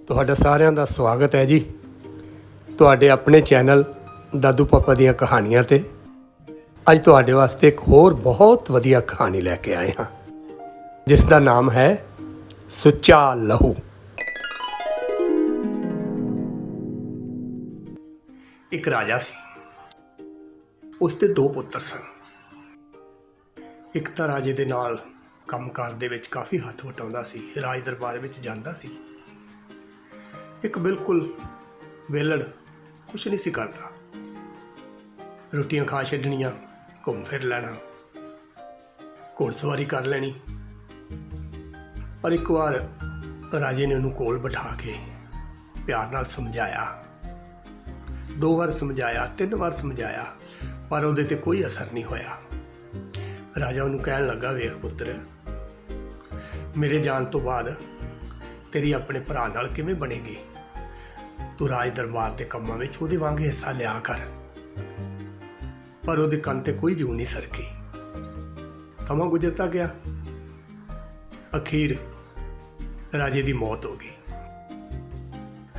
ਤੁਹਾਡਾ ਸਾਰਿਆਂ ਦਾ ਸਵਾਗਤ ਹੈ ਜੀ ਤੁਹਾਡੇ ਆਪਣੇ ਚੈਨਲ ਦਾਦੂ ਪਾਪਾ ਦੀਆਂ ਕਹਾਣੀਆਂ 'ਤੇ। ਅੱਜ ਤੁਹਾਡੇ ਵਾਸਤੇ ਇੱਕ ਹੋਰ ਬਹੁਤ ਵਧੀਆ ਕਹਾਣੀ ਲੈ ਕੇ ਆਏ ਹਾਂ ਜਿਸ ਦਾ ਨਾਮ ਹੈ ਸੁੱਚਾ ਲਹੂ। ਇੱਕ ਰਾਜਾ ਸੀ, ਉਸ ਦੇ 2 ਪੁੱਤਰ ਸਨ। ਇੱਕ ਤਾਂ ਰਾਜੇ ਦੇ ਨਾਲ ਕੰਮਕਾਰ ਦੇ ਵਿੱਚ ਕਾਫੀ ਹੱਥ ਵਟਾਉਂਦਾ ਸੀ, ਰਾਜ ਦਰਬਾਰ ਵਿੱਚ ਜਾਂਦਾ ਸੀ। ਇੱਕ ਬਿਲਕੁਲ ਵਿਹਲੜ, ਕੁਛ ਨਹੀਂ ਸੀ ਕਰਦਾ। ਰੋਟੀਆਂ ਖਾ ਛੱਡਣੀਆਂ, ਘੁੰਮ ਫਿਰ ਲੈਣਾ, ਘੋੜਸਵਾਰੀ ਕਰ ਲੈਣੀ। ਪਰ ਇੱਕ ਵਾਰ ਰਾਜੇ ਨੇ ਉਹਨੂੰ ਕੋਲ ਬਿਠਾ ਕੇ ਪਿਆਰ ਨਾਲ ਸਮਝਾਇਆ। 2 ਵਾਰ ਸਮਝਾਇਆ, 3 ਵਾਰ ਸਮਝਾਇਆ, ਪਰ ਉਹਦੇ 'ਤੇ ਕੋਈ ਅਸਰ ਨਹੀਂ ਹੋਇਆ। ਰਾਜਾ ਉਹਨੂੰ ਕਹਿਣ ਲੱਗਾ, ਵੇਖ ਪੁੱਤਰ, ਮੇਰੇ ਜਾਣ ਤੋਂ ਬਾਅਦ ਤੇਰੀ ਆਪਣੇ ਭਰਾ ਨਾਲ ਕਿਵੇਂ ਬਣੇਗੀ? ਤੂੰ ਰਾਜ ਦਰਬਾਰ ਦੇ ਕੰਮਾਂ ਵਿੱਚ ਉਹਦੇ ਵਾਂਗ ਹਿੱਸਾ ਲਿਆ ਕਰ। ਪਰ ਉਹਦੇ ਕੰਨ ਤੇ ਕੋਈ ਜੂੰ ਨਹੀਂ ਸਰਕੀ। ਸਮਾਂ ਗੁਜ਼ਰਦਾ ਗਿਆ। ਅਖੀਰ ਰਾਜੇ ਦੀ ਮੌਤ ਹੋ ਗਈ।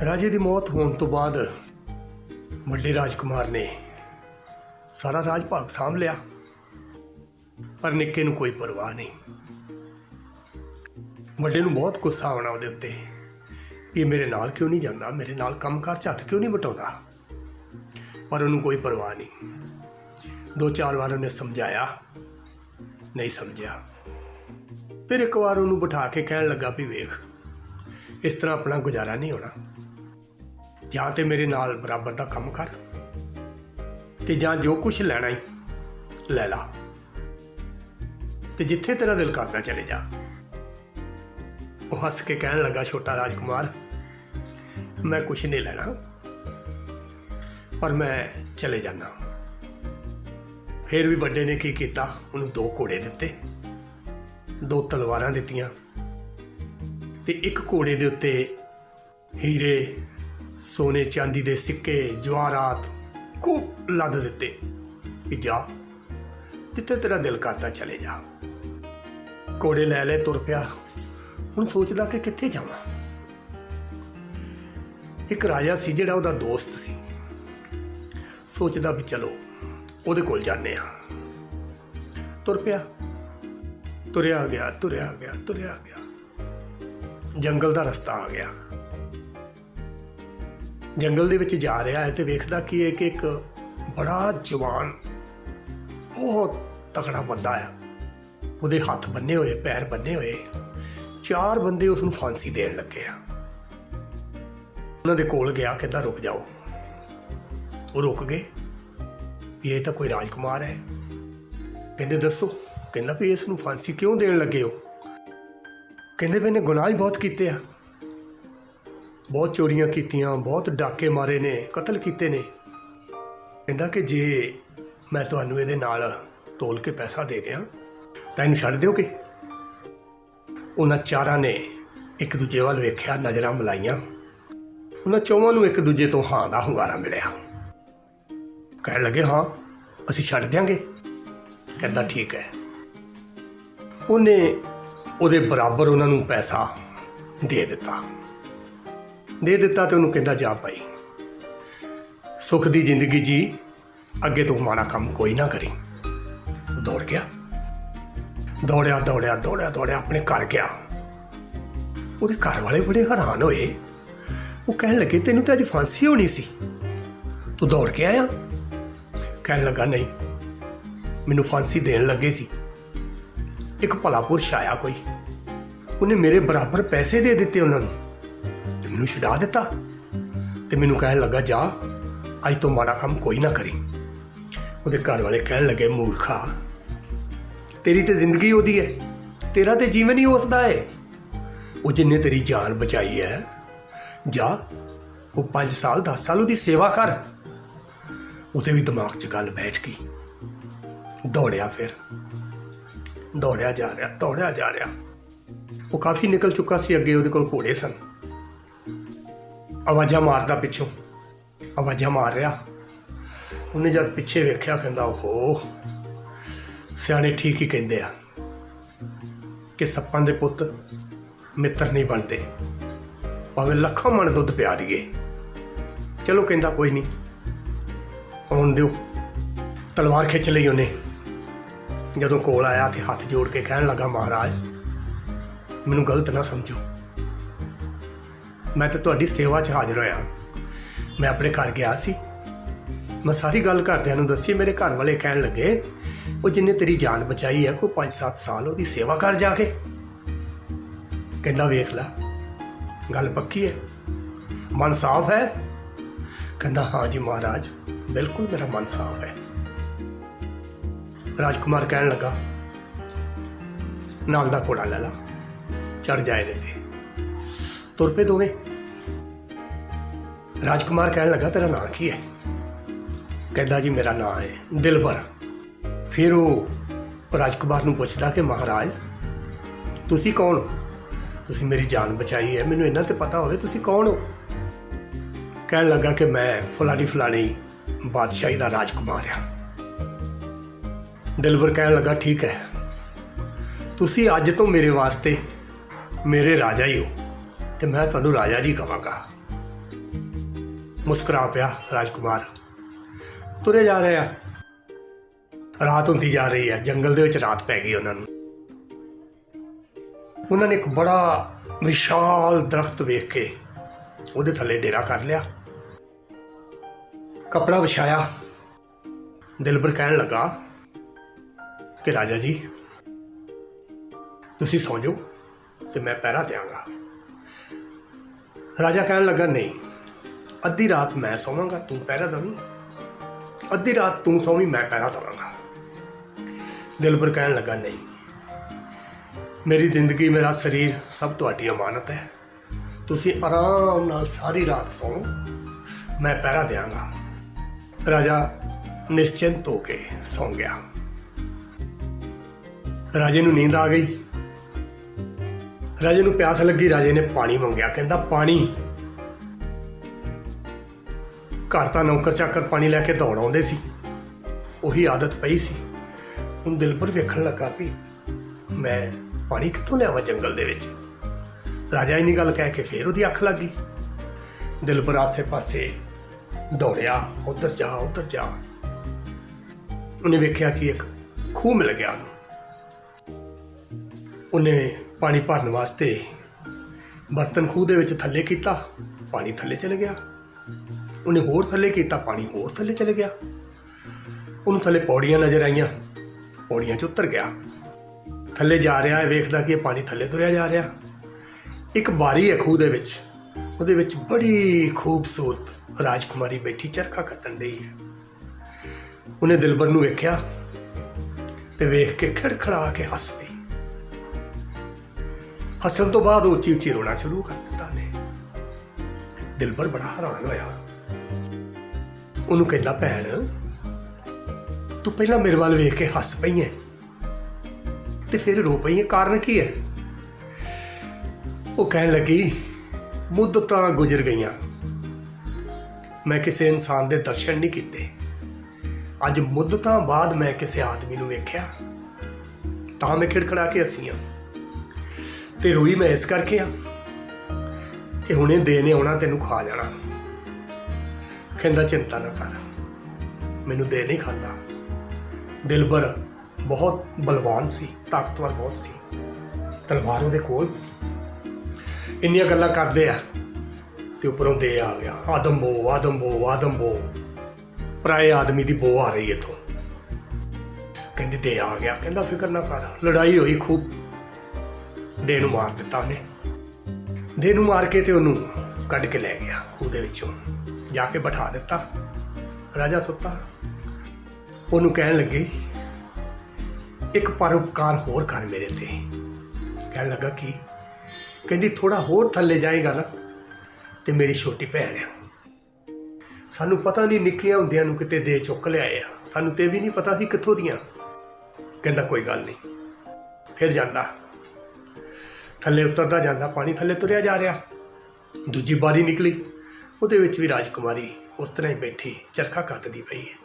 ਰਾਜੇ ਦੀ ਮੌਤ ਹੋਣ ਤੋਂ ਬਾਅਦ ਵੱਡੇ ਰਾਜਕੁਮਾਰ ਨੇ ਸਾਰਾ ਰਾਜ ਭਾਗ ਸਾਂਭ ਲਿਆ, ਪਰ ਨਿੱਕੇ ਨੂੰ ਕੋਈ ਪਰਵਾਹ ਨਹੀਂ। ਵੱਡੇ ਨੂੰ ਬਹੁਤ ਗੁੱਸਾ ਆਉਣਾ ਉਹਦੇ ਉੱਤੇ, ਇਹ ਮੇਰੇ ਨਾਲ ਕਿਉਂ ਨਹੀਂ ਜਾਂਦਾ, ਮੇਰੇ ਨਾਲ ਕੰਮਕਾਰ 'ਚ ਹੱਥ ਕਿਉਂ ਨਹੀਂ ਵਟਾਉਂਦਾ। ਪਰ ਉਹਨੂੰ ਕੋਈ ਪਰਵਾਹ ਨਹੀਂ। 2-4 ਵਾਰ ਉਹਨੇ ਸਮਝਾਇਆ, ਨਹੀਂ ਸਮਝਿਆ। ਫਿਰ ਇੱਕ ਵਾਰ ਉਹਨੂੰ ਬਿਠਾ ਕੇ ਕਹਿਣ ਲੱਗਾ ਵੀ ਵੇਖ, ਇਸ ਤਰ੍ਹਾਂ ਆਪਣਾ ਗੁਜ਼ਾਰਾ ਨਹੀਂ ਹੋਣਾ। ਜਾਂ ਤੇ ਮੇਰੇ ਨਾਲ ਬਰਾਬਰ ਦਾ ਕੰਮ ਕਰ, ਤੇ ਜਾਂ ਜੋ ਕੁਛ ਲੈਣਾ ਹੀ ਲੈ ਲਾ, ਤੇ ਜਿੱਥੇ ਤੇਰਾ ਦਿਲ ਕਰਦਾ ਚਲੇ ਜਾ। ਉਹ ਹੱਸ ਕੇ ਕਹਿਣ ਲੱਗਾ, ਛੋਟਾ ਰਾਜਕੁਮਾਰ, ਮੈਂ ਕੁਛ ਨਹੀਂ ਲੈਣਾ, ਪਰ ਮੈਂ ਚਲੇ ਜਾਣਾ। ਫਿਰ ਵੀ ਵੱਡੇ ਨੇ ਕੀ ਕੀਤਾ, ਉਹਨੂੰ 2 ਘੋੜੇ ਦਿੱਤੇ, 2 ਤਲਵਾਰਾਂ ਦਿੱਤੀਆਂ, ਤੇ ਇੱਕ ਘੋੜੇ ਦੇ ਉੱਤੇ ਹੀਰੇ, ਸੋਨੇ ਚਾਂਦੀ ਦੇ ਸਿੱਕੇ, ਜਵਾਹਰਾਤ ਖੂਬ ਲੱਦ ਦਿੱਤੇ ਕਿ ਜਾ, ਜਿੱਥੇ ਤੇਰਾ ਦਿਲ ਕਰਦਾ ਚਲੇ ਜਾ। ਘੋੜੇ ਲੈ ਲੈ, ਤੁਰ ਪਿਆ। ਹੁਣ ਸੋਚਦਾ ਕਿ ਕਿੱਥੇ ਜਾਵਾਂ। ਇੱਕ ਰਾਜਾ ਸੀ ਜਿਹੜਾ ਉਹਦਾ ਦੋਸਤ ਸੀ। ਸੋਚਦਾ ਵੀ ਚਲੋ ਉਹਦੇ ਕੋਲ ਜਾਂਦੇ ਹਾਂ। ਤੁਰ ਪਿਆ, ਤੁਰਿਆ ਗਿਆ, ਤੁਰਿਆ ਗਿਆ, ਤੁਰਿਆ ਗਿਆ। ਜੰਗਲ ਦਾ ਰਸਤਾ ਆ ਗਿਆ। ਜੰਗਲ ਦੇ ਵਿੱਚ ਜਾ ਰਿਹਾ ਹੈ ਤੇ ਵੇਖਦਾ ਕਿ ਇੱਕ ਬੜਾ ਜਵਾਨ, ਬਹੁਤ ਤਕੜਾ ਬੰਦਾ ਆ। ਉਹਦੇ ਹੱਥ ਬੰਨੇ ਹੋਏ, ਪੈਰ ਬੰਨੇ ਹੋਏ। 4 ਬੰਦੇ ਉਸ ਨੂੰ ਫਾਂਸੀ ਦੇਣ ਲੱਗੇ ਆ। ਉਹਨਾਂ ਦੇ ਕੋਲ ਗਿਆ, ਕਹਿੰਦਾ ਰੁਕ ਜਾਓ। ਉਹ ਰੁਕ ਗਏ ਵੀ ਇਹ ਤਾਂ ਕੋਈ ਰਾਜਕੁਮਾਰ ਹੈ। ਕਹਿੰਦੇ ਦੱਸੋ। ਕਹਿੰਦਾ ਵੀ ਇਸ ਨੂੰ ਫਾਂਸੀ ਕਿਉਂ ਦੇਣ ਲੱਗੇ ਹੋ? ਕਹਿੰਦੇ ਵੀ ਇਹਨੇ ਗੁਨਾਹ ਹੀ ਬਹੁਤ ਕੀਤੇ ਆ, ਬਹੁਤ ਚੋਰੀਆਂ ਕੀਤੀਆਂ, ਬਹੁਤ ਡਾਕੇ ਮਾਰੇ ਨੇ, ਕਤਲ ਕੀਤੇ ਨੇ। ਕਹਿੰਦਾ ਕਿ ਜੇ ਮੈਂ ਤੁਹਾਨੂੰ ਇਹਦੇ ਨਾਲ ਤੋਲ ਕੇ ਪੈਸਾ ਦੇ ਦਿਆਂ ਤਾਂ ਇਹਨੂੰ ਛੱਡ ਦਿਓਗੇ? ਉਹਨਾਂ 4 ਨੇ ਇੱਕ ਦੂਜੇ ਵੱਲ ਵੇਖਿਆ, ਨਜ਼ਰਾਂ ਮਿਲਾਈਆਂ। ਉਹਨਾਂ 4 ਨੂੰ ਇੱਕ ਦੂਜੇ ਤੋਂ ਹਾਂ ਦਾ ਹੁੰਗਾਰਾ ਮਿਲਿਆ। ਕਹਿਣ ਲੱਗੇ, ਹਾਂ ਅਸੀਂ ਛੱਡ ਦਿਆਂਗੇ। ਕਹਿੰਦਾ ਠੀਕ ਹੈ। ਉਹਨੇ ਉਹਦੇ ਬਰਾਬਰ ਉਹਨਾਂ ਨੂੰ ਪੈਸਾ ਦੇ ਦਿੱਤਾ ਤੇ ਉਹਨੂੰ ਕਹਿੰਦਾ, ਜਾ ਭਾਈ, ਸੁੱਖ ਦੀ ਜ਼ਿੰਦਗੀ ਜੀ, ਅੱਗੇ ਤੋਂ ਮਾੜਾ ਕੰਮ ਕੋਈ ਨਾ ਕਰੀ। ਉਹ ਦੌੜ ਗਿਆ, ਦੌੜਿਆ ਆਪਣੇ ਘਰ ਗਿਆ। ਉਹਦੇ ਘਰ ਵਾਲੇ ਬੜੇ ਹੈਰਾਨ ਹੋਏ। ਉਹ ਕਹਿਣ ਲੱਗੇ, ਤੈਨੂੰ ਤਾਂ ਅੱਜ ਫਾਂਸੀ ਹੋਣੀ ਸੀ, ਤੂੰ ਦੌੜ ਕੇ ਆਇਆ? ਕਹਿਣ ਲੱਗਾ, ਨਹੀਂ, ਮੈਨੂੰ ਫਾਂਸੀ ਦੇਣ ਲੱਗੇ ਸੀ। ਇੱਕ ਭਲਾ ਪੁਰਸ਼ ਆਇਆ ਕੋਈ, ਉਹਨੇ ਮੇਰੇ ਬਰਾਬਰ ਪੈਸੇ ਦੇ ਦਿੱਤੇ ਉਹਨਾਂ ਨੂੰ, ਤੇ ਮੈਨੂੰ ਛੁਡਾ ਦਿੱਤਾ। ਤੇ ਮੈਨੂੰ ਕਹਿਣ ਲੱਗਾ, ਜਾ, ਅੱਜ ਤੋਂ ਮਾੜਾ ਕੰਮ ਕੋਈ ਨਾ ਕਰੀ। ਉਹਦੇ ਘਰ ਵਾਲੇ ਕਹਿਣ ਲੱਗੇ, ਮੂਰਖਾ, ਤੇਰੀ ਤੇ ਜ਼ਿੰਦਗੀ ਉਹਦੀ ਹੈ, ਤੇਰਾ ਤੇ ਜੀਵਨ ਹੀ ਉਸਦਾ ਹੈ। ਉਹ ਜਿੰਨੇ ਤੇਰੀ ਜਾਨ ਬਚਾਈ ਹੈ, ਜਾ, ਉਹ 5 ਸਾਲ 10 ਸਾਲ ਉਹਦੀ ਸੇਵਾ ਕਰ। ਉਹਦੇ ਵੀ ਦਿਮਾਗ 'ਚ ਗੱਲ ਬੈਠ ਗਈ। ਦੌੜਿਆ, ਫਿਰ ਦੌੜਿਆ ਜਾ ਰਿਹਾ। ਉਹ ਕਾਫੀ ਨਿਕਲ ਚੁੱਕਾ ਸੀ। ਅੱਗੇ ਉਹਦੇ ਕੋਲ ਘੋੜੇ ਸਨ। ਆਵਾਜ਼ਾਂ ਮਾਰਦਾ, ਪਿੱਛੋਂ ਆਵਾਜ਼ਾਂ ਮਾਰ ਰਿਹਾ। ਉਹਨੇ ਜਦ ਪਿੱਛੇ ਵੇਖਿਆ, ਕਹਿੰਦਾ, ਓਹੋ, ਸਿਆਣੇ ਠੀਕ ਹੀ ਕਹਿੰਦੇ ਆ ਕਿ ਸੱਪਾਂ ਦੇ ਪੁੱਤ ਮਿੱਤਰ ਨਹੀਂ ਬਣਦੇ, ਭਾਵੇਂ ਲੱਖਾਂ ਮਣ ਦੁੱਧ ਪਿਆ ਦੀਏ। ਚਲੋ ਕਹਿੰਦਾ ਕੋਈ ਨਹੀਂ, ਆਉਣ ਦਿਓ। ਤਲਵਾਰ ਖਿੱਚ ਲਈ ਉਹਨੇ। ਜਦੋਂ ਕੋਲ ਆਇਆ ਤੇ ਹੱਥ ਜੋੜ ਕੇ ਕਹਿਣ ਲੱਗਾ, ਮਹਾਰਾਜ ਮੈਨੂੰ ਗਲਤ ਨਾ ਸਮਝੋ, ਮੈਂ ਤਾਂ ਤੁਹਾਡੀ ਸੇਵਾ 'ਚ ਹਾਜ਼ਰ ਹੋਇਆ। ਮੈਂ ਆਪਣੇ ਘਰ ਗਿਆ ਸੀ, ਮੈਂ ਸਾਰੀ ਗੱਲ ਘਰਦਿਆਂ ਨੂੰ ਦੱਸੀ। ਮੇਰੇ ਘਰ ਵਾਲੇ ਕਹਿਣ ਲੱਗੇ, ਉਹ ਜਿੰਨੇ ਤੇਰੀ ਜਾਨ ਬਚਾਈ ਹੈ, ਕੋਈ 5-7 ਸਾਲ ਉਹਦੀ ਸੇਵਾ ਕਰ ਜਾ ਕੇ। ਕਹਿੰਦਾ ਵੇਖ ਲਾ, ਗੱਲ ਪੱਕੀ ਹੈ, ਮਨ ਸਾਫ਼ ਹੈ? ਕਹਿੰਦਾ ਹਾਂ ਜੀ ਮਹਾਰਾਜ, ਬਿਲਕੁਲ ਮੇਰਾ ਮਨ ਸਾਫ਼ ਹੈ। ਰਾਜਕੁਮਾਰ ਕਹਿਣ ਲੱਗਾ, ਨਾਲ ਦਾ ਘੋੜਾ ਲੈ ਲਾ, ਚੜ ਜਾ ਇਹਦੇ ਤੇ। ਤੁਰ ਪਏ ਦੋਵੇਂ। ਰਾਜਕੁਮਾਰ ਕਹਿਣ ਲੱਗਾ, ਤੇਰਾ ਨਾਂ ਕੀ ਹੈ? ਕਹਿੰਦਾ ਜੀ ਮੇਰਾ ਨਾਂ ਹੈ ਦਿਲਬਰ। ਫਿਰ ਉਹ ਰਾਜਕੁਮਾਰ ਨੂੰ ਪੁੱਛਦਾ ਕਿ ਮਹਾਰਾਜ ਤੁਸੀਂ ਕੌਣ ਹੋ? ਤੁਸੀਂ ਮੇਰੀ ਜਾਨ ਬਚਾਈ ਹੈ, ਮੈਨੂੰ ਇਹਨਾਂ ਤੇ ਪਤਾ ਹੋਵੇ ਤੁਸੀਂ ਕੌਣ ਹੋ। ਕਹਿਣ ਲੱਗਾ ਕਿ ਮੈਂ ਫਲਾਣੀ ਬਾਦਸ਼ਾਹੀ ਦਾ ਰਾਜਕੁਮਾਰ ਆ। ਦਿਲਬਰ ਕਹਿਣ ਲੱਗਾ, ਠੀਕ ਹੈ, ਤੁਸੀਂ ਅੱਜ ਤੋਂ ਮੇਰੇ ਵਾਸਤੇ ਮੇਰੇ ਰਾਜਾ ਹੀ ਹੋ ਤੇ ਮੈਂ ਤੁਹਾਨੂੰ ਰਾਜਾ ਜੀ ਕਹਾਂਗਾ। ਮੁਸਕਰਾ ਪਿਆ ਰਾਜਕੁਮਾਰ। ਤੁਰੇ ਜਾ ਰਹੇ ਆ। ਰਾਤ ਹੁੰਦੀ ਜਾ ਰਹੀ ਹੈ। ਜੰਗਲ ਦੇ ਵਿੱਚ ਰਾਤ ਪੈ ਗਈ ਉਹਨਾਂ ਨੂੰ। ਉਹਨਾਂ ਨੇ ਇੱਕ ਬੜਾ ਵਿਸ਼ਾਲ ਦਰਖਤ ਵੇਖ ਕੇ ਉਹਦੇ ਥੱਲੇ ਡੇਰਾ ਕਰ ਲਿਆ, ਕੱਪੜਾ ਵਿਛਾਇਆ। ਦਿਲਬਰ ਕਹਿਣ ਲੱਗਾ ਕਿ ਰਾਜਾ ਜੀ ਤੁਸੀਂ ਸੌਂ ਜਾਓ ਤੇ ਮੈਂ ਪਹਿਰਾ ਦਿਆਂਗਾ। ਰਾਜਾ ਕਹਿਣ ਲੱਗਾ, ਨਹੀਂ, ਅੱਧੀ ਰਾਤ ਮੈਂ ਸੌਵਾਂਗਾ, ਤੂੰ ਪਹਿਰਾ ਦੇਵੀਂ। ਅੱਧੀ ਰਾਤ ਤੂੰ ਸੌਵੀਂ, ਮੈਂ ਪਹਿਰਾ ਦੇਵਾਂਗਾ। ਦਿਲਬਰ ਕਹਿਣ ਲੱਗਾ, ਨਹੀਂ, ਮੇਰੀ ਜ਼ਿੰਦਗੀ, ਮੇਰਾ ਸਰੀਰ ਸਭ ਤੁਹਾਡੀ ਅਮਾਨਤ ਹੈ। ਤੁਸੀਂ ਆਰਾਮ ਨਾਲ ਸਾਰੀ ਰਾਤ ਸੌਂ, ਮੈਂ ਪਹਿਰਾ ਦਿਆਂਗਾ। ਰਾਜਾ ਨਿਸ਼ਚਿੰਤ ਹੋ ਕੇ ਸੌਂ ਗਿਆ। ਰਾਜੇ ਨੂੰ ਨੀਂਦ ਆ ਗਈ। ਰਾਜੇ ਨੂੰ ਪਿਆਸ ਲੱਗੀ। ਰਾਜੇ ਨੇ ਪਾਣੀ ਮੰਗਿਆ। ਕਹਿੰਦਾ, ਪਾਣੀ। ਘਰ ਤਾਂ ਨੌਕਰ ਚਾਕਰ ਪਾਣੀ ਲੈ ਕੇ ਦੌੜ ਆਉਂਦੇ ਸੀ, ਉਹੀ ਆਦਤ ਪਈ ਸੀ। ਹੁਣ ਦਿਲਬਰ ਵੇਖਣ ਲੱਗਾ ਵੀ ਮੈਂ ਪਾਣੀ ਕਿੱਥੋਂ ਲਿਆਵਾਂ ਜੰਗਲ ਦੇ ਵਿੱਚ। ਰਾਜਾ ਇੰਨੀ ਗੱਲ ਕਹਿ ਕੇ ਫੇਰ ਉਹਦੀ ਅੱਖ ਲੱਗ ਗਈ। ਦਿਲਬਰ ਆਸੇ ਪਾਸੇ ਦੌੜਿਆ, ਉੱਧਰ ਜਾ ਉੱਧਰ ਜਾ। ਉਹਨੇ ਵੇਖਿਆ ਕਿ ਇੱਕ ਖੂਹ ਮਿਲ ਗਿਆ ਉਹਨੂੰ। ਉਹਨੇ ਪਾਣੀ ਭਰਨ ਵਾਸਤੇ ਬਰਤਨ ਖੂਹ ਦੇ ਵਿੱਚ ਥੱਲੇ ਕੀਤਾ, ਪਾਣੀ ਥੱਲੇ ਚਲੇ ਗਿਆ। ਉਹਨੇ ਹੋਰ ਥੱਲੇ ਕੀਤਾ, ਪਾਣੀ ਹੋਰ ਥੱਲੇ ਚਲੇ ਗਿਆ। ਉਹਨੂੰ ਥੱਲੇ ਪੌੜੀਆਂ ਨਜ਼ਰ ਆਈਆਂ, ਪੌੜੀਆਂ 'ਚ ਉਤਰ ਗਿਆ। ਥੱਲੇ ਜਾ ਰਿਹਾ, ਵੇਖਦਾ ਕਿ ਇਹ ਪਾਣੀ ਥੱਲੇ ਤੁਰਿਆ ਜਾ ਰਿਹਾ। ਇੱਕ ਬਾਰੀ ਹੈ ਖੂਹ ਦੇ ਵਿੱਚ, ਉਹਦੇ ਵਿੱਚ ਬੜੀ ਖੂਬਸੂਰਤ ਰਾਜਕੁਮਾਰੀ ਬੈਠੀ ਚਰਖਾ ਕੱਤਣ ਡਈ ਹੈ। ਉਹਨੇ ਦਿਲਬਰ ਨੂੰ ਵੇਖਿਆ ਤੇ ਵੇਖ ਕੇ ਖੜਖੜਾ ਕੇ ਹੱਸ ਪਈ। ਹੱਸਣ ਤੋਂ ਬਾਅਦ ਉੱਚੀ ਉੱਚੀ ਰੋਣਾ ਸ਼ੁਰੂ ਕਰ ਦਿੱਤਾ ਨੇ। ਦਿਲਬਰ ਬੜਾ ਹੈਰਾਨ ਹੋਇਆ। ਉਹਨੂੰ ਕਹਿੰਦਾ, ਭੈਣ ਤੂੰ ਪਹਿਲਾਂ ਮੇਰੇ ਵੱਲ ਵੇਖ ਕੇ ਹੱਸ ਪਈ ਹੈ ਤੇ ਫਿਰ ਰੋ ਪਈ ਹੈ, ਕਾਰਨ ਕੀ ਹੈ? ਉਹ ਕਹਿਣ ਲੱਗੀ, ਮੁੱਦਤਾਂ ਗੁਜ਼ਰ ਗਈਆਂ, ਮੈਂ ਕਿਸੇ ਇਨਸਾਨ ਦੇ ਦਰਸ਼ਨ ਨਹੀਂ ਕੀਤੇ। ਅੱਜ ਮੁੱਦਤਾਂ ਬਾਅਦ ਮੈਂ ਕਿਸੇ ਆਦਮੀ ਨੂੰ ਵੇਖਿਆ ਤਾਂ ਮੈਂ ਖਿੜਖੜਾ ਕੇ ਹੱਸੀ ਹਾਂ। ਤੇ ਰੋਈ ਮੈਂ ਇਸ ਕਰਕੇ ਆ ਕਿ ਹੁਣੇ ਦੇ ਨੇ ਆਉਣਾ, ਤੈਨੂੰ ਖਾ ਜਾਣਾ। ਕਹਿੰਦਾ, ਚਿੰਤਾ ਨਾ ਕਰ, ਮੈਨੂੰ ਦੇ ਨਹੀਂ ਖਾਂਦਾ। ਦਿਲਬਰ ਬਹੁਤ ਬਲਵਾਨ ਸੀ, ਤਾਕਤਵਰ ਬਹੁਤ ਸੀ, ਤਲਵਾਰ ਉਹਦੇ ਕੋਲ। ਇੰਨੀਆਂ ਗੱਲਾਂ ਕਰਦੇ ਆ ਤੇ ਉੱਪਰੋਂ ਦੇ ਆ ਗਿਆ। ਆਦਮਬੋ ਆਦਮਬੋ ਆਦਮਬੋ, ਪਰਾਏ ਆਦਮੀ ਦੀ ਬੋ ਆ ਰਹੀ ਇੱਥੋਂ। ਕਹਿੰਦੇ ਦੇ ਆ ਗਿਆ। ਕਹਿੰਦਾ, ਫਿਕਰ ਨਾ ਕਰ। ਲੜਾਈ ਹੋਈ ਖੂਬ। ਦੇ ਨੂੰ ਮਾਰ ਦਿੱਤਾ ਉਹਨੇ। ਦੇ ਨੂੰ ਮਾਰ ਕੇ ਤੇ ਉਹਨੂੰ ਕੱਢ ਕੇ ਲੈ ਗਿਆ ਖੂਹ ਦੇ ਵਿੱਚੋਂ, ਜਾ ਕੇ ਬਿਠਾ ਦਿੱਤਾ। ਰਾਜਾ ਸੁੱਤਾ। ਉਹਨੂੰ ਕਹਿਣ ਲੱਗੇ, ਇੱਕ ਪਰਉਪਕਾਰ ਹੋਰ ਕਰ ਮੇਰੇ ਤੇ। ਕਹਿਣ ਲੱਗਾ, ਕੀ? ਕਹਿੰਦੀ, ਥੋੜਾ ਹੋਰ ਥੱਲੇ ਜਾਏਗਾ ਨਾ ਤੇ ਮੇਰੀ ਛੋਟੀ ਭੈਣ ਆ, ਸਾਨੂੰ ਪਤਾ ਨਹੀਂ, ਨਿੱਕੀਆਂ ਹੁੰਦਿਆਂ ਨੂੰ ਕਿਤੇ ਦੇ ਚੁੱਕ ਲਿਆਏ ਆ, ਸਾਨੂੰ ਤੇ ਵੀ ਨਹੀਂ ਪਤਾ ਸੀ ਕਿੱਥੋਂ ਦੀਆਂ। ਕਹਿੰਦਾ, ਕੋਈ ਗੱਲ ਨਹੀਂ। ਫਿਰ ਜਾਂਦਾ, ਥੱਲੇ ਉਤਰਦਾ ਜਾਂਦਾ, ਪਾਣੀ ਥੱਲੇ ਤੁਰਿਆ ਜਾ ਰਿਹਾ। ਦੂਜੀ ਬਾਰੀ ਨਿਕਲੀ, ਉਹਦੇ ਵਿੱਚ ਵੀ ਰਾਜਕੁਮਾਰੀ ਉਸ ਤਰ੍ਹਾਂ ਹੀ ਬੈਠੀ ਚਰਖਾ ਕੱਤਦੀ ਪਈ ਹੈ।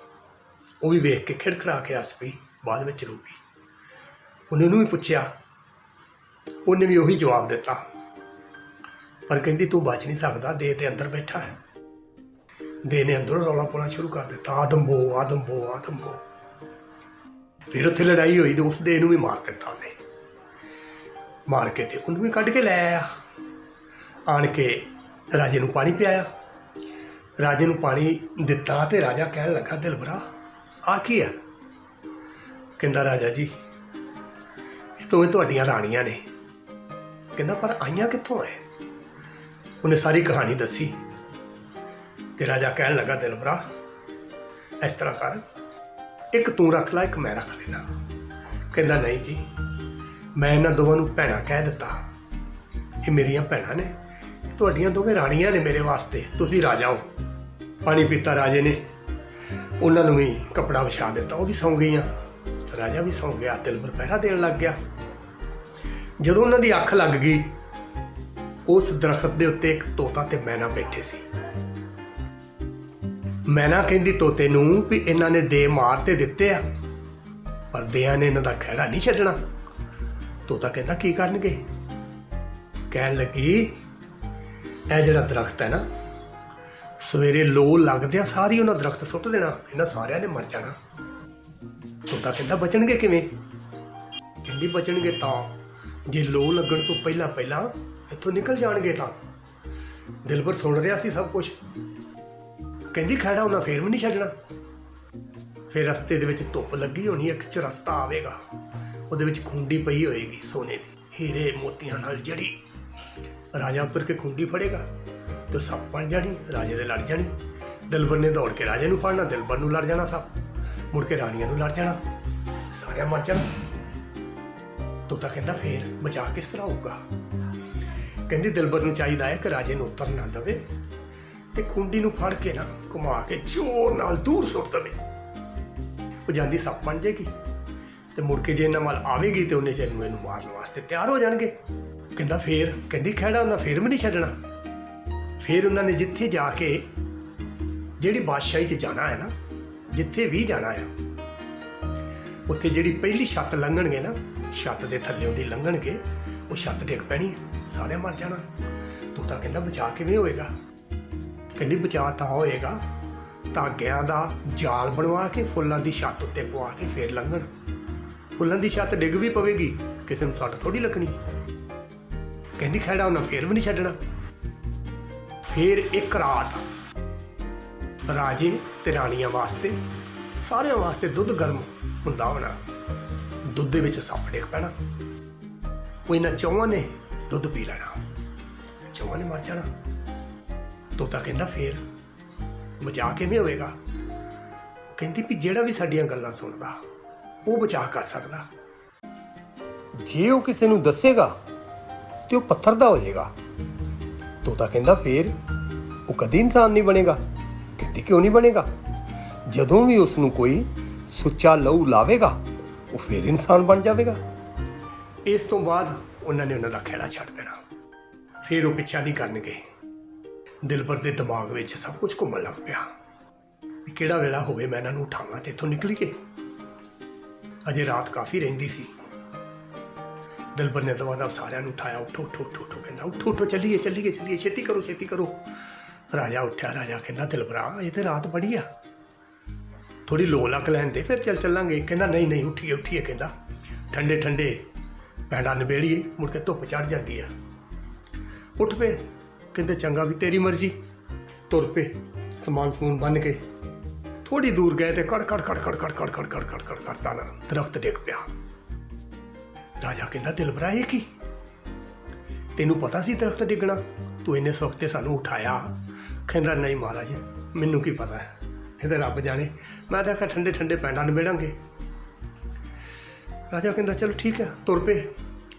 ਉਹ ਵੀ ਵੇਖ ਕੇ ਖਿੜਖੜਾ ਕੇ ਹੱਸ ਪਈ, ਬਾਅਦ ਵਿੱਚ ਰੋ ਪਈ। ਉਹਨੇ ਉਹਨੂੰ ਵੀ ਪੁੱਛਿਆ, ਉਹਨੇ ਵੀ ਉਹੀ ਜਵਾਬ ਦਿੱਤਾ पर कहती तू बच नहीं सकता, दे ते अंदर बैठा है। दे ने अंदरों रौला पाना शुरू कर दिता, आदम बो। फिर उत्थे लड़ाई हुई तो उस दे नूं भी मार दिता उन्हें, मार के ते उन्हें भी कढ़ के लै आया। आन के राजे नूं पानी पियाया, राजे नूं पानी दिता तो राजा कहन लगा दिलबरा आ की है? कहंदा राजा जी ये दोवें तुहाडियां राणियां ने। कहंदा पर आईयां कित्थों है? उन्हें सारी कहानी दसी ते राजा कहन लगा दिलबरा इस तरह कर, एक तू रख ला एक मैं रख लेना। कहंदा नहीं जी, मैं इन्हां दोवां नूं भैणां कह दिता, ये मेरियां भैणां ने, तुहाडियां दोवें राणियां ने मेरे वास्ते, तुसीं राजा हो। पानी पीता राजे ने, उन्होंने भी कपड़ा विछा दिता, वो भी सौ गई, राजा भी सौ गया, दिलबर पहरा देन लग गया। जदों उन्होंने अख लग गई, उस दरख्त के उत्ते एक तोता ते मैना बैठे सी। मैना कहती तोते नूं भी इन्हां ने दे मार ते दिते आ, पर दियां ने इन्हां दा खैड़ा नहीं छड्डना। तोता कहता की करनगे? कहन लगी ए जिहड़ा दरख्त है ना, सवेरे लो लगदिया सारी उन्हां दरख्त सुੱਟ देना, इन्हां सारिਆਂ ने मर जाना। तोता कहता बचणगे किवें? कहंदी बचणगे तां जे लो लगण तो पहला पहला इत्थों निकल जाणगे तां। दिलबर सुन रहा सी सब कुछ, कहंदी खैड़ा उन्हां फेर भी नहीं छड्डना। फिर रस्ते दे विच धुप्प लगी होनी, एक चरस्ता आवेगा, ਉਹਦੇ ਵਿੱਚ ਖੁੰਡੀ ਪਈ ਹੋਏਗੀ सोने ਦੀ, हीरे मोतियां नाल जड़ी। राजा उतर के खुंडी फड़ेगा तो सप बन जानी, राजे दे लड़ जानी। दिलबर ने दौड़ के राजे नूं फड़ना, दिलबर नूं लड़ जाना सप, मुड़ के रानियां नूं लड़ जाना, सारे मर जाना। तोता कहंदा फिर बचा किस तरह होगा? कहंदी दिलबर नूं चाहीदा है कि राजे नूं उतर ना दवे ते खुंडी नूं फड़ के ना घुमा के जोर नाल दूर सुੱਟ दवे, वो जांदी सप बन जाएगी ते मुड़ के जे इन्हां वाल आवेगी तो उन्हें चेर नूं इहनूं मारन वास्ते तैयार हो जाणगे। कहंदा फिर, कहंदी खैड़ा उन्हां फिर भी नहीं छड्डना। फिर उन्होंने जिथे जाके जिहड़ी बादशाही च जाना है ना, जिथे भी जाना है, उत्थे जिहड़ी पहली छत्त लंघणगे ना, छत्त दे थल्लेओं दी लंघणगे, वो छत्त डिग पैनी, सारे मर जाना। तोता कहंदा बचा किवें होएगा? कहंदी बचा तां होएगा धागिआं दा जाल बनवा के फुल्लां दी छत्त उत्ते पवा के फिर लंघण। फुल्लां दी छत्त डिग भी पवेगी, किसी नूं सੱਟ थोड़ी लगनी। कहंदी खैड़ा उन्हां फिर भी नहीं छड्डना। फिर एक रात राजे ते राणियां वास्ते, सारिਆਂ वास्ते दुध गर्म हुंदा होना, दुध दे विच सप डिग पैना, वो इन्हां चौहां ने दुध पी लेना, चौहां ने मर जाना। तोता कहंदा फिर बचा किवें होएगा? कहंदी भी जिहड़ा भी साडीआं गल्लां सुणदा वो बचा कर सकदा, जे वो किसी नूं दसेगा तो वह पत्थर दा हो जाएगा। तोता कहंदा फिर वो कदी इंसान नहीं बनेगा। कहंदी क्यों नहीं बनेगा? जदों भी उसनूं कोई सुच्चा लहू लावेगा वो फिर इंसान बन जाएगा। इस तो बाद उन्होंने उन्हों दा खैड़ा छड्ड देना, फिर वो पिछा नहीं करनगे। दिलबर के दिमाग में सब कुछ घूमन लग पिया भी किहड़ा वेला होवे मैं इन्हां नूं उठावां ते इत्थों निकलीए। अजे रात काफ़ी रहिंदी सी। दिलबर ने दवा सारिਆਂ ਨੂੰ उठाया, उठो उठो उठो उठो, कहंदा उठो उठो चलीए चलीए चलीए, छेती करो छेती करो। राजा उठा, राजा कहंदा दिलबरा ये तो रात बड़ी आ, थोड़ी लो लक लैन दे फिर चल चलांगे। कहंदा नहीं नहीं उठिए उठिए, कहंदा ठंडे ठंडे पैंडा नबेड़िए, मुड़ के धुप्प चढ़ जाती है। उठ पे, कहंदे चंगा भी तेरी मर्जी। तुर पे समान समून बन के थोड़ी दूर गए तो कड़ कड़ कड़ कड़ कड़ कड़ कड़ कड़ कड़ कड़ करता ना दरख्त डिग पिया। राजा कहंदा दिलबरा ये की, तेनू पता सी दरख्त डिगना, तू इन्ने सवखते सानू उठाया? कहंदा नहीं महाराज मैनू की पता है, ये तो रब जाने, मैं तो आखिया ठंडे ठंडे पैंडा नबेड़ांगे। राजा कहंदा चलो ठीक है, तुर पे।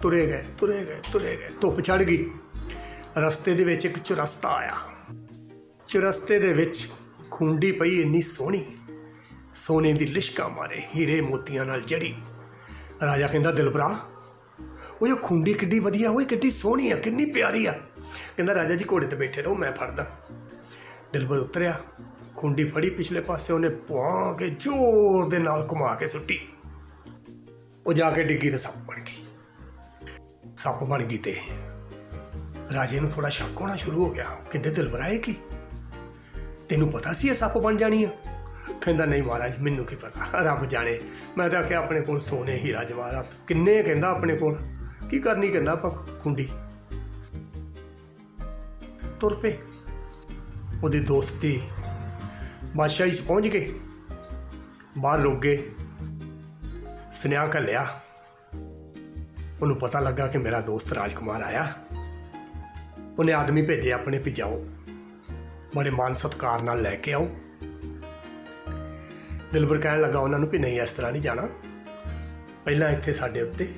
तुरे गए तुरे गए तुरे गए, धुप्प चढ़ गई। रस्ते दे विच एक चुरस्ता आया, चुरस्ते दे विच खुंडी पई इन्नी सोहनी, सोने दी लिशका मारे, हीरे मोतियां नाल जड़ी। राजा कहंदा दिलबरा वो खुंडी किड्डी वधिया, वो किड्डी सोहनी है, किन्नी प्यारी आ। कहंदा राजा जी घोड़े ते बैठे रहो मैं फड़दा। दिलबर उतरिया, खुंडी फड़ी, पिछले पासे उन्हें पुआ के जोर दे नाल घुमा के सुट्टी, वो जाके डिग्गी ते सप बन गई। सप बन गई ते ਰਾਜੇ ਨੂੰ ਥੋੜਾ ਸ਼ੱਕ ਹੋਣਾ ਸ਼ੁਰੂ ਹੋ ਗਿਆ। ਕਹਿੰਦੇ ਦਿਲਬਰਾ ਇਹ ਕੀ, ਤੈਨੂੰ ਪਤਾ ਸੀ ਇਹ ਸੱਪ ਬਣ ਜਾਣੀ ਆ? ਕਹਿੰਦਾ ਨਹੀਂ ਮਹਾਰਾਜ, ਮੈਨੂੰ ਕੀ ਪਤਾ, ਰੱਬ ਜਾਣੇ। ਮੈਂ ਤਾਂ ਆਖਿਆ ਆਪਣੇ ਕੋਲ ਸੋਨੇ ਹੀਰਾ ਜਵਾਹਰਾਤ ਕਿੰਨੇ, ਕਹਿੰਦਾ ਆਪਣੇ ਕੋਲ ਕੀ ਕਰਨੀ, ਕਹਿੰਦਾ ਆਪਾਂ ਖੁੰਡੀ। ਤੁਰ ਪਏ। ਉਹਦੇ ਦੋਸਤ ਦੀ ਬਾਦਸ਼ਾਹੀ 'ਚ ਪਹੁੰਚ ਗਏ, ਬਾਹਰ ਰੁਕ ਗਏ। ਸੁਨੇਹਾ ਘੱਲਿਆ, ਉਹਨੂੰ ਪਤਾ ਲੱਗਾ ਕਿ ਮੇਰਾ ਦੋਸਤ ਰਾਜਕੁਮਾਰ ਆਇਆ। ਉਹਨੇ ਆਦਮੀ ਭੇਜੇ ਆਪਣੇ ਵੀ ਜਾਓ, ਬੜੇ ਮਾਨ ਸਤਿਕਾਰ ਨਾਲ ਲੈ ਕੇ ਆਓ। ਦਿਲਬਰ ਕਹਿਣ ਲੱਗਾ ਉਹਨਾਂ ਨੂੰ ਵੀ ਨਹੀਂ, ਇਸ ਤਰ੍ਹਾਂ ਨਹੀਂ ਜਾਣਾ, ਪਹਿਲਾਂ ਇੱਥੇ ਸਾਡੇ ਉੱਤੇ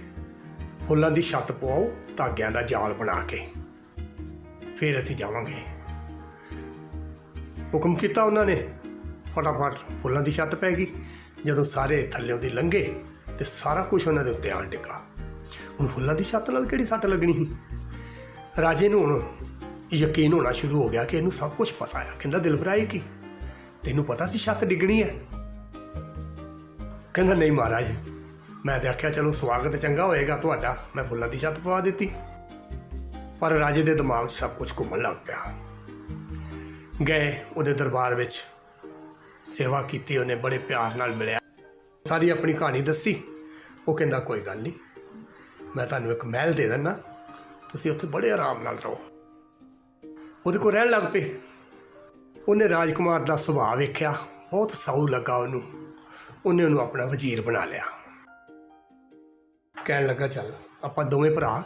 ਫੁੱਲਾਂ ਦੀ ਛੱਤ ਪਵਾਓ, ਧਾਗਿਆਂ ਦਾ ਜਾਲ ਬਣਾ ਕੇ, ਫਿਰ ਅਸੀਂ ਜਾਵਾਂਗੇ। ਹੁਕਮ ਕੀਤਾ ਉਹਨਾਂ ਨੇ, ਫਟਾਫਟ ਫੁੱਲਾਂ ਦੀ ਛੱਤ ਪੈ ਗਈ। ਜਦੋਂ ਸਾਰੇ ਥੱਲਿਓਂ ਦੀ ਲੰਘੇ ਤੇ ਸਾਰਾ ਕੁਝ ਉਹਨਾਂ ਦੇ ਉੱਤੇ ਆਣ ਡਿੱਗਾ। ਹੁਣ ਫੁੱਲਾਂ ਦੀ ਛੱਤ ਨਾਲ ਕਿਹੜੀ ਸੱਟ ਲੱਗਣੀ ਸੀ? ਰਾਜੇ ਨੂੰ ਹੁਣ ਯਕੀਨ ਹੋਣਾ ਸ਼ੁਰੂ ਹੋ ਗਿਆ ਕਿ ਇਹਨੂੰ ਸਭ ਕੁਝ ਪਤਾ ਆ। ਕਹਿੰਦਾ ਦਿਲਬਰਾ ਇਹ ਕੀ, ਤੈਨੂੰ ਪਤਾ ਸੀ ਛੱਤ ਡਿੱਗਣੀ ਹੈ? ਕਹਿੰਦਾ ਨਹੀਂ ਮਹਾਰਾਜ, ਮੈਂ ਤਾਂ ਆਖਿਆ ਚਲੋ ਸਵਾਗਤ ਚੰਗਾ ਹੋਏਗਾ ਤੁਹਾਡਾ, ਮੈਂ ਫੁੱਲਾਂ ਦੀ ਛੱਤ ਪਵਾ ਦਿੱਤੀ। ਪਰ ਰਾਜੇ ਦੇ ਦਿਮਾਗ 'ਚ ਸਭ ਕੁਝ ਘੁੰਮਣ ਲੱਗ ਪਿਆ। ਗਏ ਉਹਦੇ ਦਰਬਾਰ ਵਿੱਚ, ਸੇਵਾ ਕੀਤੀ, ਉਹਨੇ ਬੜੇ ਪਿਆਰ ਨਾਲ ਮਿਲਿਆ, ਸਾਰੀ ਆਪਣੀ ਕਹਾਣੀ ਦੱਸੀ। ਉਹ ਕਹਿੰਦਾ ਕੋਈ ਗੱਲ ਨਹੀਂ, ਮੈਂ ਤੁਹਾਨੂੰ ਇੱਕ ਮਹਿਲ ਦੇ ਦਿੰਦਾ, ਤੁਸੀਂ ਉੱਥੇ ਬੜੇ ਆਰਾਮ ਨਾਲ ਰਹੋ। ਉਹਦੇ ਕੋਲ ਰਹਿਣ ਲੱਗ ਪਏ। ਉਹਨੇ ਰਾਜਕੁਮਾਰ ਦਾ ਸੁਭਾਅ ਵੇਖਿਆ, ਬਹੁਤ ਸਾਊ ਲੱਗਾ ਉਹਨੂੰ। ਉਹਨੇ ਉਹਨੂੰ ਆਪਣਾ ਵਜ਼ੀਰ ਬਣਾ ਲਿਆ। ਕਹਿਣ ਲੱਗਾ ਚੱਲ ਆਪਾਂ ਦੋਵੇਂ ਭਰਾ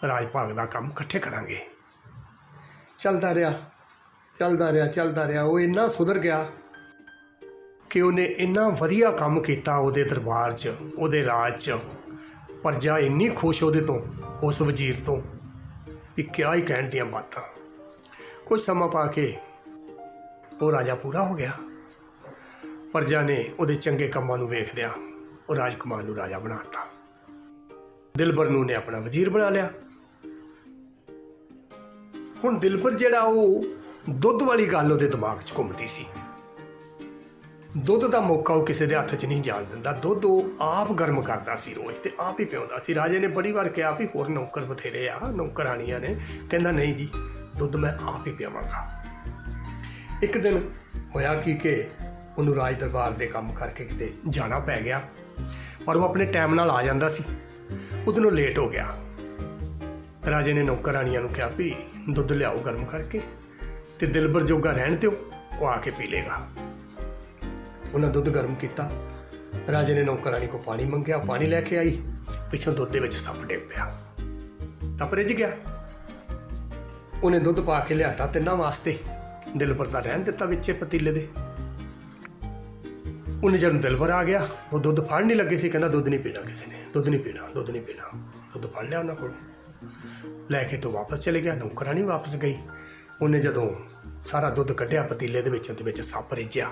ਰਾਜ ਭਾਗ ਦਾ ਕੰਮ ਇਕੱਠੇ ਕਰਾਂਗੇ। ਚੱਲਦਾ ਰਿਹਾ, ਚੱਲਦਾ ਰਿਹਾ, ਚੱਲਦਾ ਰਿਹਾ। ਉਹ ਇੰਨਾ ਸੁਧਰ ਗਿਆ ਕਿ ਉਹਨੇ ਇੰਨਾ ਵਧੀਆ ਕੰਮ ਕੀਤਾ ਉਹਦੇ ਦਰਬਾਰ 'ਚ, ਉਹਦੇ ਰਾਜ 'ਚ। ਪ੍ਰਜਾ ਇੰਨੀ ਖੁਸ਼ ਉਹਦੇ ਤੋਂ, ਉਸ ਵਜ਼ੀਰ ਤੋਂ, ਵੀ ਕਿਆ ਹੀ ਕਹਿਣ ਦੀਆਂ ਬਾਤਾਂ। ਕੁਝ ਸਮਾਂ ਪਾ ਕੇ ਉਹ ਰਾਜਾ ਪੂਰਾ ਹੋ ਗਿਆ। ਪ੍ਰਜਾ ਨੇ ਉਹਦੇ ਚੰਗੇ ਕੰਮਾਂ ਨੂੰ ਵੇਖਦਿਆਂ ਉਹ ਰਾਜਕੁਮਾਰ ਨੂੰ ਰਾਜਾ ਬਣਾ ਦਿੱਤਾ। ਦਿਲਬਰ ਨੂੰ ਨੇ ਆਪਣਾ ਵਜ਼ੀਰ ਬਣਾ ਲਿਆ। ਹੁਣ ਦਿਲਬਰ ਜਿਹੜਾ, ਉਹ ਦੁੱਧ ਵਾਲੀ ਗੱਲ ਉਹਦੇ ਦਿਮਾਗ 'ਚ ਘੁੰਮਦੀ ਸੀ। ਦੁੱਧ ਦਾ ਮੌਕਾ ਉਹ ਕਿਸੇ ਦੇ ਹੱਥ 'ਚ ਨਹੀਂ ਜਾਣ ਦਿੰਦਾ। ਦੁੱਧ ਉਹ ਆਪ ਗਰਮ ਕਰਦਾ ਸੀ ਰੋਜ਼ ਤੇ ਆਪ ਹੀ ਪਿਆਉਂਦਾ ਸੀ। ਰਾਜੇ ਨੇ ਬੜੀ ਵਾਰ ਕਿਹਾ ਵੀ ਹੋਰ ਨੌਕਰ ਬਥੇਰੇ ਆ, ਨੌਕਰਾਣੀਆਂ ਨੇ। ਕਹਿੰਦਾ ਨਹੀਂ ਜੀ, ਦੁੱਧ ਮੈਂ ਆਪ ਹੀ ਪਿਆਵਾਂਗਾ। ਇੱਕ ਦਿਨ ਹੋਇਆ ਕਿ ਉਹਨੂੰ ਰਾਜ ਦਰਬਾਰ ਦੇ ਕੰਮ ਕਰਕੇ ਕਿਤੇ ਜਾਣਾ ਪੈ ਗਿਆ, ਪਰ ਉਹ ਆਪਣੇ ਟਾਈਮ ਨਾਲ ਆ ਜਾਂਦਾ ਸੀ। ਉਹਦੇ ਨੂੰ ਲੇਟ ਹੋ ਗਿਆ। ਰਾਜੇ ਨੇ ਨੌਕਰਾਣੀਆਂ ਨੂੰ ਕਿਹਾ ਵੀ ਦੁੱਧ ਲਿਆਓ ਗਰਮ ਕਰਕੇ, ਤੇ ਦਿਲਬਰ ਜੋਗਾ ਰਹਿਣ ਦਿਓ, ਉਹ ਆ ਕੇ ਪੀ ਲੇਗਾ। ਉਹਨਾਂ ਦੁੱਧ ਗਰਮ ਕੀਤਾ। ਰਾਜੇ ਨੇ ਨੌਕਰਾਣੀ ਕੋਲ ਪਾਣੀ ਮੰਗਿਆ, ਪਾਣੀ ਲੈ ਕੇ ਆਈ। ਪਿੱਛੋਂ ਦੁੱਧ ਦੇ ਵਿੱਚ ਸੱਪ ਡਿੱਗ ਪਿਆ, ਸੱਪ ਰਿੱਝ ਗਿਆ। ਉਹਨੇ ਦੁੱਧ ਪਾ ਕੇ ਲਿਆਤਾ ਤਿੰਨਾਂ ਵਾਸਤੇ, ਦਿਲਬਰ ਦਾ ਰਹਿਣ ਦਿੱਤਾ ਵਿੱਚੇ ਪਤੀਲੇ ਦੇ। ਉਹਨੇ ਜਦੋਂ ਦਿਲਬਰ ਆ ਗਿਆ, ਉਹ ਦੁੱਧ ਫੜ ਨਹੀਂ ਲੱਗੇ ਸੀ। ਕਹਿੰਦਾ ਦੁੱਧ ਨਹੀਂ ਪੀਣਾ ਕਿਸੇ ਨੇ, ਦੁੱਧ ਨਹੀਂ ਪੀਣਾ, ਦੁੱਧ ਨਹੀਂ ਪੀਣਾ। ਦੁੱਧ ਫੜ ਲਿਆ ਉਹਨਾਂ ਕੋਲ, ਲੈ ਕੇ ਤੋਂ ਵਾਪਸ ਚਲੇ ਗਿਆ। ਨੌਕਰਾਣੀ ਵਾਪਸ ਗਈ। ਉਹਨੇ ਜਦੋਂ ਸਾਰਾ ਦੁੱਧ ਕੱਢਿਆ ਪਤੀਲੇ ਦੇ ਵਿੱਚ, ਉਹਦੇ ਵਿੱਚ ਸੱਪ ਰਿੱਝਿਆ।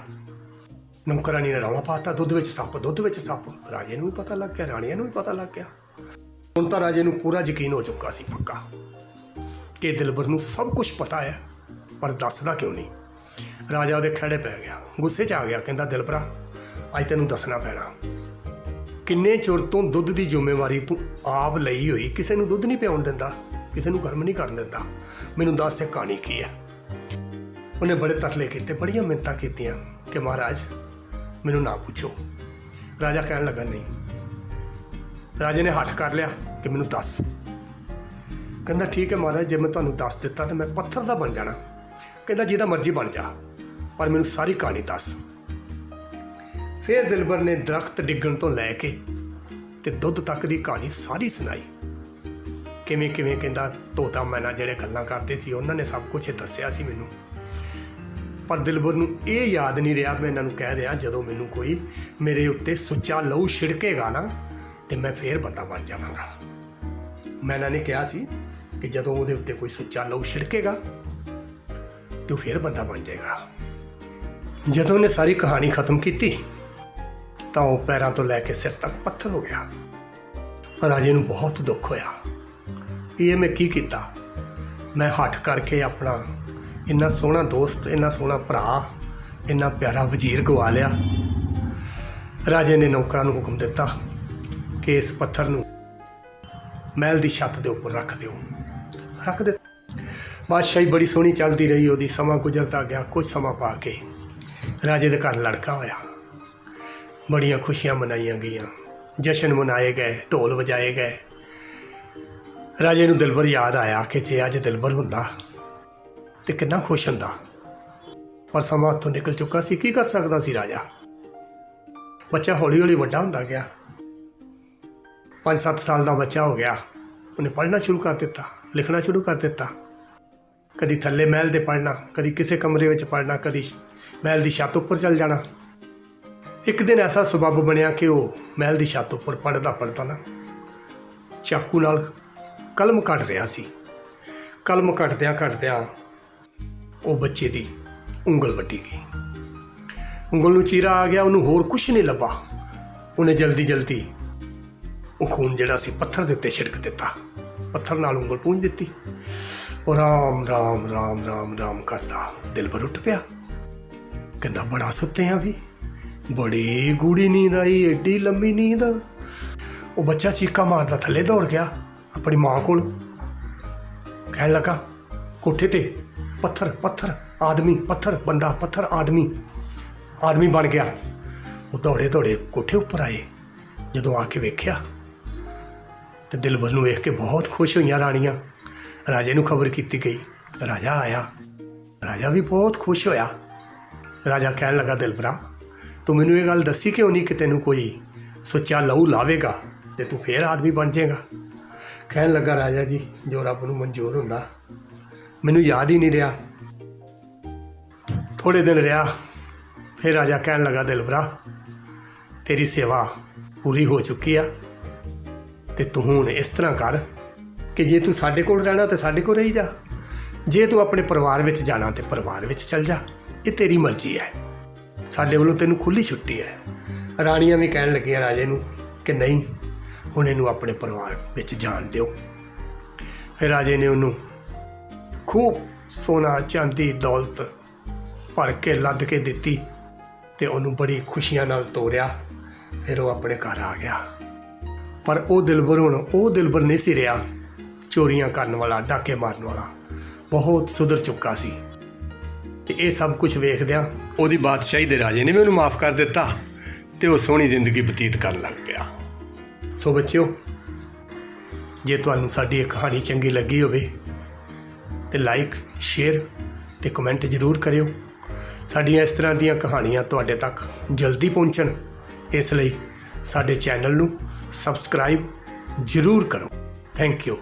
ਨੌਕਰਾਣੀ ਨੇ ਰੌਲਾ ਪਾਤਾ, ਦੁੱਧ ਵਿੱਚ ਸੱਪ, ਦੁੱਧ ਵਿੱਚ ਸੱਪ। ਰਾਜੇ ਨੂੰ ਵੀ ਪਤਾ ਲੱਗ ਗਿਆ, ਰਾਣੀਆਂ ਨੂੰ ਵੀ ਪਤਾ ਲੱਗ ਗਿਆ। ਹੁਣ ਤਾਂ ਰਾਜੇ ਨੂੰ ਪੂਰਾ ਯਕੀਨ ਹੋ ਚੁੱਕਾ ਸੀ ਪੱਕਾ ਕਿ ਦਿਲਬਰ ਨੂੰ ਸਭ ਕੁਝ ਪਤਾ ਹੈ, ਪਰ ਦੱਸਦਾ ਕਿਉਂ ਨਹੀਂ। ਰਾਜਾ ਉਹਦੇ ਖਹਿੜੇ ਪੈ ਗਿਆ, ਗੁੱਸੇ 'ਚ ਆ ਗਿਆ। ਕਹਿੰਦਾ ਦਿਲਬਰਾ, ਅੱਜ ਤੈਨੂੰ ਦੱਸਣਾ ਪੈਣਾ, ਕਿੰਨੇ ਚਿਰ ਤੋਂ ਦੁੱਧ ਦੀ ਜ਼ਿੰਮੇਵਾਰੀ ਤੂੰ ਆਪ ਲਈ ਹੋਈ, ਕਿਸੇ ਨੂੰ ਦੁੱਧ ਨਹੀਂ ਪਿਆਉਣ ਦਿੰਦਾ, ਕਿਸੇ ਨੂੰ ਗਰਮ ਨਹੀਂ ਕਰਨ ਦਿੰਦਾ। ਮੈਨੂੰ ਦੱਸ ਇਹ ਕਹਾਣੀ ਕੀ ਹੈ। ਉਹਨੇ ਬੜੇ ਤਰਲੇ ਕੀਤੇ, ਬੜੀਆਂ ਮਿੰਨਤਾਂ ਕੀਤੀਆਂ ਕਿ ਮਹਾਰਾਜ ਮੈਨੂੰ ਨਾ ਪੁੱਛੋ। ਰਾਜਾ ਕਹਿਣ ਲੱਗਾ ਨਹੀਂ। ਰਾਜੇ ਨੇ ਹੱਠ ਕਰ ਲਿਆ ਕਿ ਮੈਨੂੰ ਦੱਸ। ਕਹਿੰਦਾ ਠੀਕ ਹੈ ਮਹਾਰਾਜ, ਜੇ ਮੈਂ ਤੁਹਾਨੂੰ ਦੱਸ ਦਿੱਤਾ ਤਾਂ ਮੈਂ ਪੱਥਰ ਦਾ ਬਣ ਜਾਣਾ। ਕਹਿੰਦਾ ਜਿਹਦਾ ਮਰਜ਼ੀ ਬਣ ਜਾ, ਪਰ ਮੈਨੂੰ ਸਾਰੀ ਕਹਾਣੀ ਦੱਸ। ਫਿਰ ਦਿਲਬਰ ਨੇ ਦਰਖਤ ਡਿੱਗਣ ਤੋਂ ਲੈ ਕੇ ਤੇ ਦੁੱਧ ਤੱਕ ਦੀ ਕਹਾਣੀ ਸਾਰੀ ਸੁਣਾਈ। ਕਿਵੇਂ ਕਿਵੇਂ ਕਹਿੰਦਾ ਤੋਤਾ ਮੈਨਾ ਜਿਹੜੇ ਗੱਲਾਂ ਕਰਦੇ ਸੀ, ਉਹਨਾਂ ਨੇ ਸਭ ਕੁਝ ਦੱਸਿਆ ਸੀ ਮੈਨੂੰ। ਪਰ ਦਿਲਬਰ ਨੂੰ ਇਹ ਯਾਦ ਨਹੀਂ ਰਿਹਾ। ਮੈਂ ਇਹਨਾਂ ਨੂੰ ਕਹਿ ਦਿਆਂ, ਜਦੋਂ ਮੈਨੂੰ ਕੋਈ ਮੇਰੇ ਉੱਤੇ ਸੁੱਚਾ ਲਹੂ ਛਿੜਕੇਗਾ ਨਾ, ਤੇ ਮੈਂ ਫੇਰ ਬੰਦਾ ਬਣ ਜਾਵਾਂਗਾ। ਮੈਨਾ ਨੇ ਕਿਹਾ ਸੀ ਕਿ ਜਦੋਂ ਉਹਦੇ ਉੱਤੇ ਕੋਈ ਸੁੱਚਾ ਲਹੂ ਛਿੜਕੇਗਾ ਤੇ ਉਹ ਫੇਰ ਬੰਦਾ ਬਣ ਜਾਏਗਾ। ਜਦੋਂ ਉਹਨੇ ਸਾਰੀ ਕਹਾਣੀ ਖਤਮ ਕੀਤੀ ਤਾਂ ਉਹ ਪੈਰਾਂ ਤੋਂ ਲੈ ਕੇ ਸਿਰ ਤੱਕ ਪੱਥਰ ਹੋ ਗਿਆ। ਰਾਜੇ ਨੂੰ ਬਹੁਤ ਦੁੱਖ ਹੋਇਆ, ਇਹ ਮੈਂ ਕੀ ਕੀਤਾ। ਮੈਂ ਹੱਠ ਕਰਕੇ ਆਪਣਾ ਇੰਨਾ ਸੋਹਣਾ ਦੋਸਤ, ਇੰਨਾ ਸੋਹਣਾ ਭਰਾ, ਇੰਨਾ ਪਿਆਰਾ ਵਜ਼ੀਰ ਗਵਾ ਲਿਆ। ਰਾਜੇ ਨੇ ਨੌਕਰਾਂ ਨੂੰ ਹੁਕਮ ਦਿੱਤਾ ਕਿ ਇਸ ਪੱਥਰ ਨੂੰ ਮਹਿਲ ਦੀ ਛੱਤ ਦੇ ਉੱਪਰ ਰੱਖ ਦਿਓ। ਰੱਖ ਦਿੱਤਾ। ਬਾਦਸ਼ਾਹੀ ਬੜੀ ਸੋਹਣੀ ਚੱਲਦੀ ਰਹੀ ਉਹਦੀ। ਸਮਾਂ ਗੁਜ਼ਰਦਾ ਗਿਆ। ਕੁਝ ਸਮਾਂ ਪਾ ਕੇ ਰਾਜੇ ਦੇ ਘਰ ਲੜਕਾ ਹੋਇਆ। ਬੜੀਆਂ ਖੁਸ਼ੀਆਂ ਮਨਾਈਆਂ ਗਈਆਂ, ਜਸ਼ਨ ਮਨਾਏ ਗਏ, ਢੋਲ ਵਜਾਏ ਗਏ। ਰਾਜੇ ਨੂੰ ਦਿਲਬਰ ਯਾਦ ਆਇਆ ਕਿ ਜੇ ਅੱਜ ਦਿਲਬਰ ਹੁੰਦਾ ਤੇ ਕਿੰਨਾ ਖੁਸ਼ ਹੁੰਦਾ। ਪਰ ਸਮਾਂ ਹੱਥੋਂ ਨਿਕਲ ਚੁੱਕਾ ਸੀ। ਕੀ ਕਰ ਸਕਦਾ ਸੀ ਰਾਜਾ? ਬੱਚਾ ਹੌਲੀ ਹੌਲੀ ਵੱਡਾ ਹੁੰਦਾ ਗਿਆ। 5-7 ਸਾਲ ਦਾ ਬੱਚਾ ਹੋ ਗਿਆ। ਉਹਨੇ ਪੜ੍ਹਨਾ ਸ਼ੁਰੂ ਕਰ ਦਿੱਤਾ, ਲਿਖਣਾ ਸ਼ੁਰੂ ਕਰ ਦਿੱਤਾ। ਕਦੀ ਥੱਲੇ ਮਹਿਲ ਦੇ ਪੜ੍ਹਨਾ, ਕਦੀ ਕਿਸੇ ਕਮਰੇ ਵਿੱਚ ਪੜ੍ਹਨਾ, ਕਦੀ ਮਹਿਲ ਦੀ ਛੱਤ ਉੱਪਰ ਚੱਲ ਜਾਣਾ। ਇੱਕ ਦਿਨ ਐਸਾ ਸਬੱਬ ਬਣਿਆ ਕਿ ਉਹ ਮਹਿਲ ਦੀ ਛੱਤ ਉੱਪਰ ਪੜ੍ਹਦਾ ਨਾ ਚਾਕੂ ਨਾਲ ਕਲਮ ਕੱਟ ਰਿਹਾ ਸੀ। ਕਲਮ ਕੱਟਦਿਆਂ ਉਹ ਬੱਚੇ ਦੀ ਉਂਗਲ ਵੱਢੀ ਗਈ। ਉਂਗਲ ਨੂੰ ਚੀਰਾ ਆ ਗਿਆ। ਉਹਨੂੰ ਹੋਰ ਕੁਛ ਨਹੀਂ ਲੱਭਾ। ਉਹਨੇ ਜਲਦੀ ਉਹ ਖੂਨ ਜਿਹੜਾ ਸੀ ਪੱਥਰ ਦੇ ਉੱਤੇ ਛਿੜਕ ਦਿੱਤਾ। ਪੱਥਰ ਨਾਲ ਉਂਗਲ ਪੂੰਝ ਦਿੱਤੀ। ਉਹ ਰਾਮ ਰਾਮ ਰਾਮ ਰਾਮ ਰਾਮ ਕਰਦਾ ਦਿਲਬਰ ਉੱਠ ਪਿਆ। ਕਹਿੰਦਾ ਬੜਾ ਸੁੱਤੇ ਆ ਵੀ, ਬੜੀ ਗੂੜੀ ਨੀਂਦ ਆਈ, ਐਡੀ ਲੰਮੀ ਨੀਂਦ। ਉਹ ਬੱਚਾ ਚੀਕਾਂ ਮਾਰਦਾ ਥੱਲੇ ਦੌੜ ਗਿਆ ਆਪਣੀ ਮਾਂ ਕੋਲ। ਕਹਿਣ ਲੱਗਾ ਕੋਠੇ ਤੇ ਪੱਥਰ ਆਦਮੀ, ਪੱਥਰ ਬੰਦਾ, ਪੱਥਰ ਆਦਮੀ ਬਣ ਗਿਆ। ਉਹ ਦੌੜੇ ਕੋਠੇ ਉੱਪਰ ਆਏ। ਜਦੋਂ ਆ ਕੇ ਵੇਖਿਆ ਤੇ ਦਿਲਬਰ ਨੂੰ ਵੇਖ ਕੇ ਬਹੁਤ ਖੁਸ਼ ਹੋਈਆਂ ਰਾਣੀਆਂ। ਰਾਜੇ ਨੂੰ ਖਬਰ ਕੀਤੀ ਗਈ। ਰਾਜਾ ਆਇਆ। ਰਾਜਾ ਵੀ ਬਹੁਤ ਖੁਸ਼ ਹੋਇਆ। ਰਾਜਾ ਕਹਿਣ ਲੱਗਾ ਦਿਲਬਰਾ, ਤੂੰ ਮੈਨੂੰ ਇਹ ਗੱਲ ਦੱਸੀ ਕਿਉਂ ਨਹੀਂ ਕਿ ਤੈਨੂੰ ਕੋਈ ਸੁੱਚਾ ਲਹੂ ਲਾਵੇਗਾ ਤੇ ਤੂੰ ਫੇਰ ਆਦਮੀ ਬਣ ਜਾਏਗਾ। ਕਹਿਣ ਲੱਗਾ ਰਾਜਾ ਜੀ, ਜੋ ਰੱਬ ਨੂੰ ਮਨਜ਼ੂਰ ਹੁੰਦਾ, ਮੈਨੂੰ ਯਾਦ ਹੀ ਨਹੀਂ ਰਿਹਾ। ਥੋੜ੍ਹੇ ਦਿਨ ਰਿਹਾ, ਫਿਰ ਰਾਜਾ ਕਹਿਣ ਲੱਗਾ ਦਿਲਬਰਾ, ਤੇਰੀ ਸੇਵਾ ਪੂਰੀ ਹੋ ਚੁੱਕੀ ਆ ਤੇ ਤੂੰ ਹੁਣ ਇਸ ਤਰ੍ਹਾਂ ਕਰ ਕਿ ਜੇ ਤੂੰ ਸਾਡੇ ਕੋਲ ਰਹਿਣਾ ਤਾਂ ਸਾਡੇ ਕੋਲ ਰਹੀ ਜਾ, ਜੇ ਤੂੰ ਆਪਣੇ ਪਰਿਵਾਰ ਵਿੱਚ ਜਾਣਾ ਤੇ ਪਰਿਵਾਰ ਵਿੱਚ ਚੱਲ ਜਾ। ਇਹ ਤੇਰੀ ਮਰਜ਼ੀ ਹੈ, ਸਾਡੇ ਵੱਲੋਂ ਤੈਨੂੰ ਖੁੱਲ੍ਹੀ ਛੁੱਟੀ ਹੈ। ਰਾਣੀਆਂ ਵੀ ਕਹਿਣ ਲੱਗੀਆਂ ਰਾਜੇ ਨੂੰ ਕਿ ਨਹੀਂ, ਹੁਣ ਇਹਨੂੰ ਆਪਣੇ ਪਰਿਵਾਰ ਵਿੱਚ ਜਾਣ ਦਿਓ। ਫਿਰ ਰਾਜੇ ਨੇ ਉਹਨੂੰ ਖੂਬ ਸੋਨਾ ਚਾਂਦੀ ਦੌਲਤ ਭਰ ਕੇ ਲੱਦ ਕੇ ਦਿੱਤੀ ਤੇ ਉਹਨੂੰ ਬੜੀ ਖੁਸ਼ੀਆਂ ਨਾਲ ਤੋਰਿਆ। ਫਿਰ ਉਹ ਆਪਣੇ ਘਰ ਆ ਗਿਆ। ਪਰ ਉਹ ਦਿਲਬਰ ਹੁਣ ਉਹ ਦਿਲਬਰ ਨਹੀਂ ਸੀ ਰਿਹਾ। ਚੋਰੀਆਂ ਕਰਨ ਵਾਲਾ, ਡਾਕੇ ਮਾਰਨ ਵਾਲਾ ਬਹੁਤ ਸੁਧਰ ਚੁੱਕਾ ਸੀ। ਤੇ ਇਹ ਸਭ ਕੁਝ ਵੇਖਦਿਆਂ ਉਹਦੀ ਬਾਦਸ਼ਾਹੀ ਦੇ ਰਾਜੇ ਨੇ ਵੀ ਉਹਨੂੰ ਮਾਫ਼ ਕਰ ਦਿੱਤਾ ਤੇ ਉਹ ਸੋਹਣੀ ਜ਼ਿੰਦਗੀ ਬਤੀਤ ਕਰਨ ਲੱਗ ਪਿਆ। ਸੋ ਬੱਚਿਓ, ਜੇ ਤੁਹਾਨੂੰ ਸਾਡੀ ਇਹ ਕਹਾਣੀ ਚੰਗੀ ਲੱਗੀ ਹੋਵੇ ਤੇ ਲਾਈਕ, ਸ਼ੇਅਰ ਤੇ ਕਮੈਂਟ ਜ਼ਰੂਰ ਕਰਿਓ। ਸਾਡੀਆਂ ਇਸ ਤਰ੍ਹਾਂ ਦੀਆਂ ਕਹਾਣੀਆਂ ਤੁਹਾਡੇ ਤੱਕ ਜਲਦੀ ਪਹੁੰਚਣ, ਇਸ ਲਈ ਸਾਡੇ ਚੈਨਲ ਨੂੰ ਸਬਸਕ੍ਰਾਈਬ ਜ਼ਰੂਰ ਕਰੋ। Thank you.